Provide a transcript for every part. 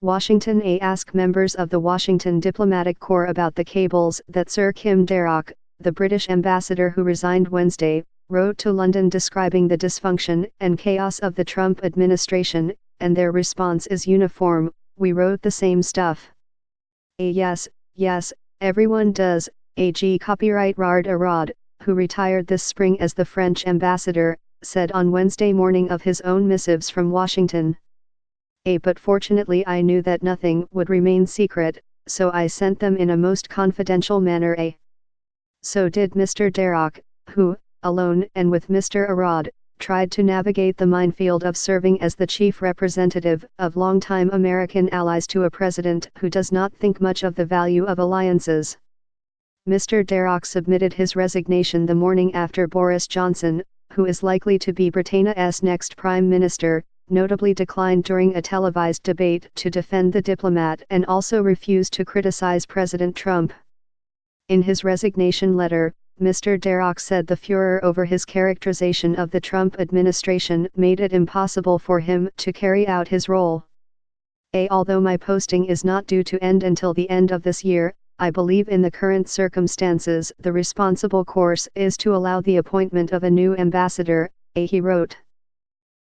Washington ask members of the Washington Diplomatic Corps about the cables that Sir Kim Darroch, the British ambassador who resigned Wednesday, wrote to London describing the dysfunction and chaos of the Trump administration, and their response is uniform: "We wrote the same stuff." Yes, everyone does. AG copyright Rard Arad, who retired this spring as the French ambassador, said on Wednesday morning of his own missives from Washington. But fortunately I knew that nothing would remain secret, so I sent them in a most confidential manner. So did Mr. Darroch, who, alone and with Mr. Arad, tried to navigate the minefield of serving as the chief representative of longtime American allies to a president who does not think much of the value of alliances. Mr. Darroch submitted his resignation the morning after Boris Johnson, who is likely to be Britannia's next Prime Minister, notably declined during a televised debate to defend the diplomat and also refused to criticize President Trump. In his resignation letter, Mr. Darroch said the furor over his characterization of the Trump administration made it impossible for him to carry out his role. Although my posting is not due to end until the end of this year, I believe in the current circumstances the responsible course is to allow the appointment of a new ambassador, he wrote.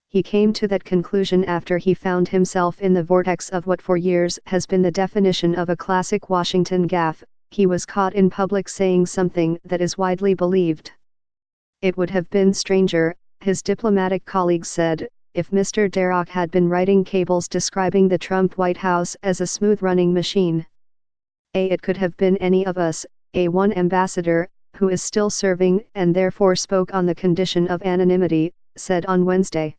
He came to that conclusion after he found himself in the vortex of what for years has been the definition of a classic Washington gaffe. He was caught in public saying something that is widely believed. It would have been stranger, his diplomatic colleagues said, if Mr. Darroch had been writing cables describing the Trump White House as a smooth-running machine. It could have been any of us, one ambassador, who is still serving and therefore spoke on the condition of anonymity, said on Wednesday.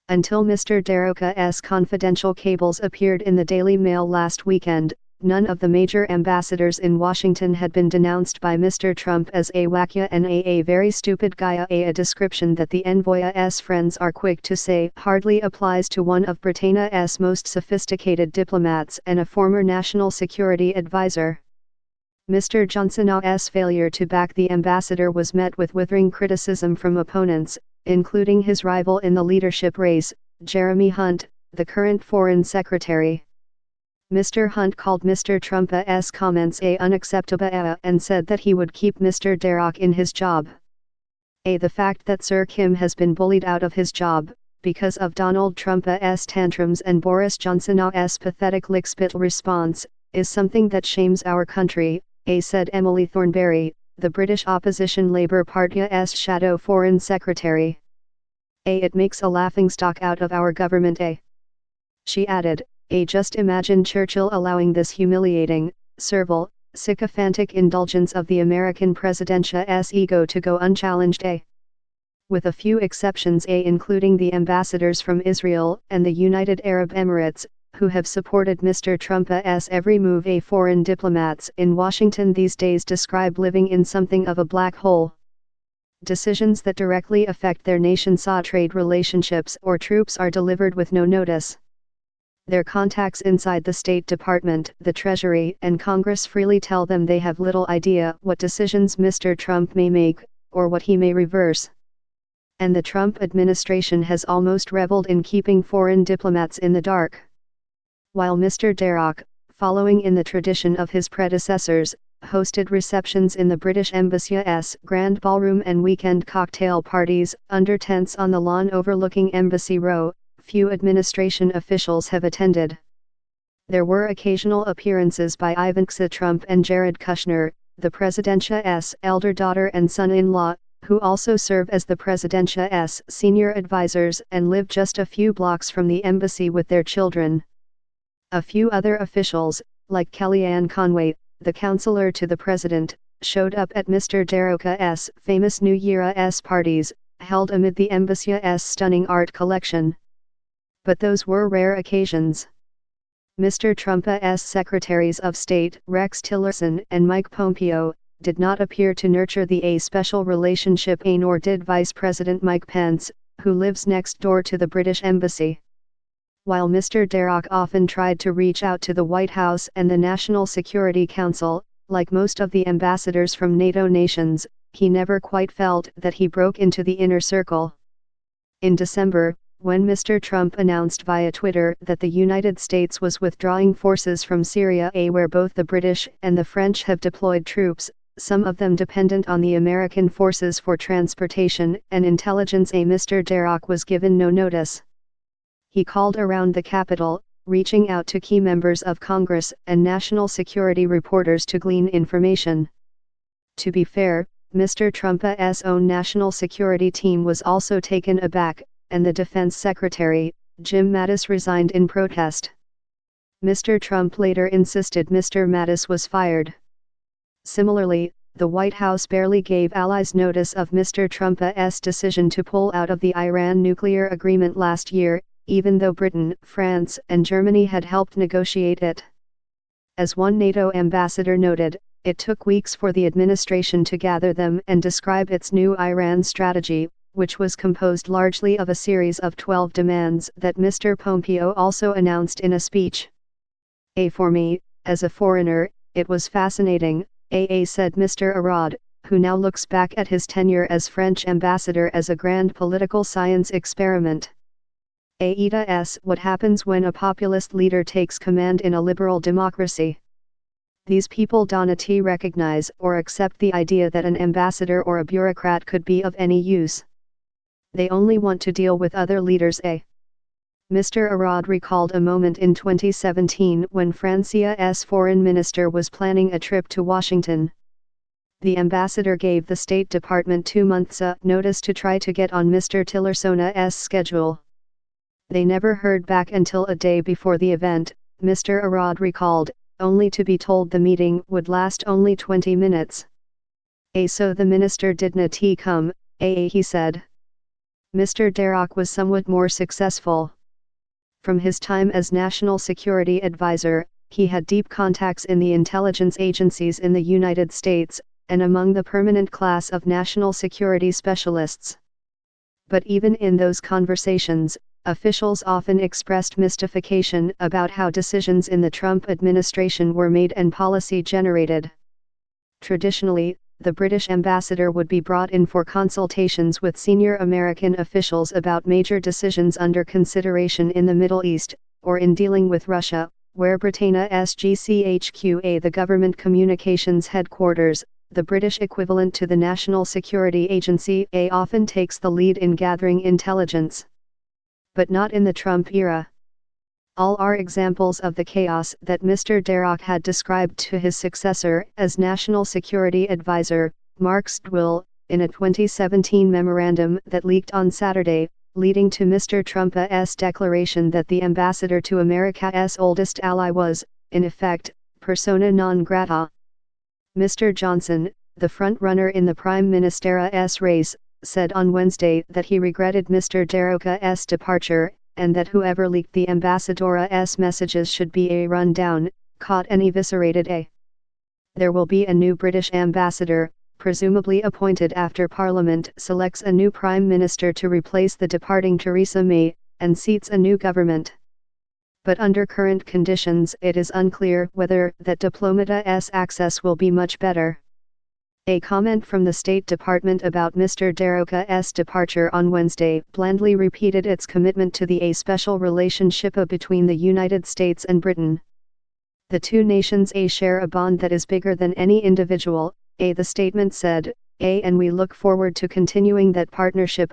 Until Mr. Darroch's confidential cables appeared in the Daily Mail last weekend, none of the major ambassadors in Washington had been denounced by Mr. Trump as a wackya and a very stupid guy. A description that the envoy's friends are quick to say hardly applies to one of Britannia's most sophisticated diplomats and a former national security advisor. Mr. Johnson's failure to back the ambassador was met with withering criticism from opponents, including his rival in the leadership race, Jeremy Hunt, the current foreign secretary. Mr. Hunt called Mr. Trump's comments unacceptable and said that he would keep Mr. Darroch in his job. The fact that Sir Kim has been bullied out of his job, because of Donald Trump's tantrums and Boris Johnson's pathetic lickspittle response, is something that shames our country, said Emily Thornberry, the British opposition Labour Party's shadow foreign secretary. It makes a laughingstock out of our government. She added, just imagine Churchill allowing this humiliating, servile, sycophantic indulgence of the American president's ego to go unchallenged. With a few exceptions, including the ambassadors from Israel and the United Arab Emirates, who have supported Mr. Trump's every move. Foreign diplomats in Washington these days describe living in something of a black hole. Decisions that directly affect their nation's trade relationships or troops are delivered with no notice. Their contacts inside the State Department, the Treasury, and Congress freely tell them they have little idea what decisions Mr. Trump may make, or what he may reverse. And the Trump administration has almost reveled in keeping foreign diplomats in the dark. While Mr. Darroch, following in the tradition of his predecessors, hosted receptions in the British Embassy's Grand Ballroom and weekend cocktail parties under tents on the lawn overlooking Embassy Row, few administration officials have attended. There were occasional appearances by Ivanka Trump and Jared Kushner, the president's elder daughter and son-in-law, who also serve as the president's senior advisors and live just a few blocks from the embassy with their children. A few other officials, like Kellyanne Conway, the counselor to the president, showed up at Mr. Darroch's famous New Year's parties, held amid the embassy's stunning art collection. But those were rare occasions. Mr. Trump's Secretaries of State Rex Tillerson and Mike Pompeo did not appear to nurture the special relationship, nor did Vice President Mike Pence, who lives next door to the British Embassy. While Mr. Darroch often tried to reach out to the White House and the National Security Council, like most of the ambassadors from NATO nations, he never quite felt that he broke into the inner circle. In December, when Mr. Trump announced via Twitter that the United States was withdrawing forces from Syria, where both the British and the French have deployed troops, some of them dependent on the American forces for transportation and intelligence. Mr. Darroch was given no notice. He called around the Capitol, reaching out to key members of Congress and national security reporters to glean information. To be fair, Mr. Trump's own national security team was also taken aback, and the Defense Secretary, Jim Mattis, resigned in protest. Mr. Trump later insisted Mr. Mattis was fired. Similarly, the White House barely gave allies notice of Mr. Trump's decision to pull out of the Iran nuclear agreement last year, even though Britain, France, and Germany had helped negotiate it. As one NATO ambassador noted, it took weeks for the administration to gather them and describe its new Iran strategy, which was composed largely of a series of 12 demands that Mr. Pompeo also announced in a speech. For me, as a foreigner, it was fascinating, said Mr. Arad, who now looks back at his tenure as French ambassador as a grand political science experiment. What happens when a populist leader takes command in a liberal democracy? These people don't recognize or accept the idea that an ambassador or a bureaucrat could be of any use. They only want to deal with other leaders. Mr. Arad recalled a moment in 2017 when France's foreign minister was planning a trip to Washington. The ambassador gave the State Department 2 months' notice to try to get on Mr. Tillerson's schedule. They never heard back until a day before the event, Mr. Arad recalled, only to be told the meeting would last only 20 minutes. So the minister didn't come, he said. Mr. Darroch was somewhat more successful. From his time as National Security Advisor, he had deep contacts in the intelligence agencies in the United States, and among the permanent class of national security specialists. But even in those conversations, officials often expressed mystification about how decisions in the Trump administration were made and policy generated. Traditionally, the British ambassador would be brought in for consultations with senior American officials about major decisions under consideration in the Middle East, or in dealing with Russia, where Britannia's GCHQ, the government communications headquarters, the British equivalent to the National Security Agency, often takes the lead in gathering intelligence. But not in the Trump era. All are examples of the chaos that Mr. Darroch had described to his successor as National Security Advisor, Mark Stwill, in a 2017 memorandum that leaked on Saturday, leading to Mr. Trump's declaration that the ambassador to America's oldest ally was, in effect, persona non grata. Mr. Johnson, the front-runner in the Prime Minister's race, said on Wednesday that he regretted Mr. Darroch's departure, and that whoever leaked the ambassador's messages should be run down, caught and eviscerated. There will be a new British ambassador, presumably appointed after Parliament selects a new Prime Minister to replace the departing Theresa May, and seats a new government. But under current conditions it is unclear whether that diplomat's access will be much better. A comment from the State Department about Mr. Darroch's departure on Wednesday blandly repeated its commitment to the special relationship between the United States and Britain. The two nations share a bond that is bigger than any individual, the statement said, and we look forward to continuing that partnership.